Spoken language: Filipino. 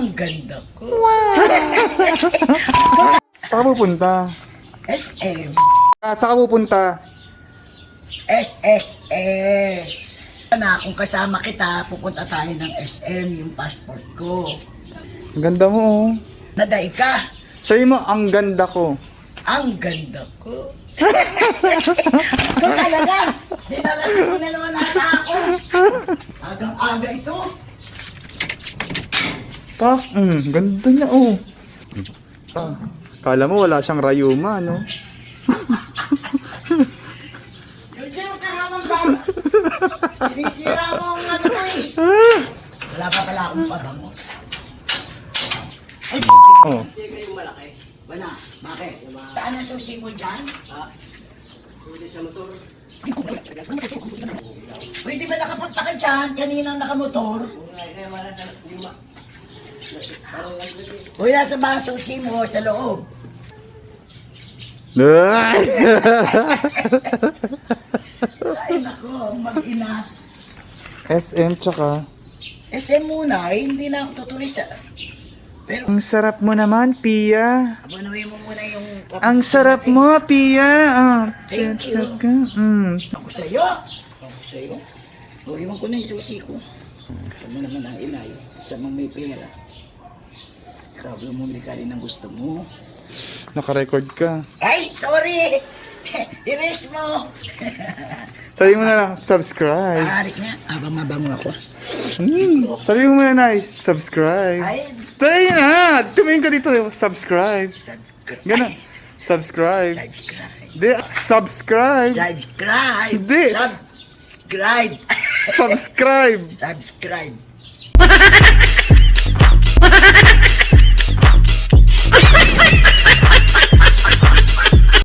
Ang ganda ko. Saan ka pupunta? SM. Saan ka pupunta? SSS. Na, kung kasama kita, pupunta tayo ng SM, yung passport ko. Ang ganda mo, oh. Naday ka. Sabi mo, ang ganda ko. Ang ganda ko. Ito talaga. Dinalas mo na naman ata ako. Agang-aga ito. Ganda niya, oh. Kala mo wala siyang rayuma, no? Yung dyan ka naman ba? Sinisira mo ang ano ko eh. Wala pa pala akong pabango. Ay, Oh. hindi kayo malaki. Wala. Bakit? Saan ang susi mo dyan? Pwede sa motor. Pwede ba nakapunta ka dyan? Kaninang nakamotor? Uy, nasa ba ang susi mo sa loob? Ay, nako, mag-ina. SM tsaka. SM muna, eh, hindi na ako tutuloy sa... Pero, Ang sarap mo naman, Pia. abunuhin mo muna yung... Ang sarap mo, Pia. Thank you. Ako sa'yo. Ako sa'yo. O, iwan ko na yung susi ko. Kasama naman ang inay. Kasama may pera. Sabi mo, bumili ka rin ang gusto mo. Naka-record ka. Ay, sorry! Erase mo! Sabi mo na lang, subscribe. Aarik nga, habang mabango ako. Sabi mo na, Nay, subscribe. Ay, Sabi na! Tumingin ka dito, subscribe. Gano'n. Subscribe. subscribe. Di, subscribe. Subscribe! Hindi. Subscribe! Subscribe. Subscribe!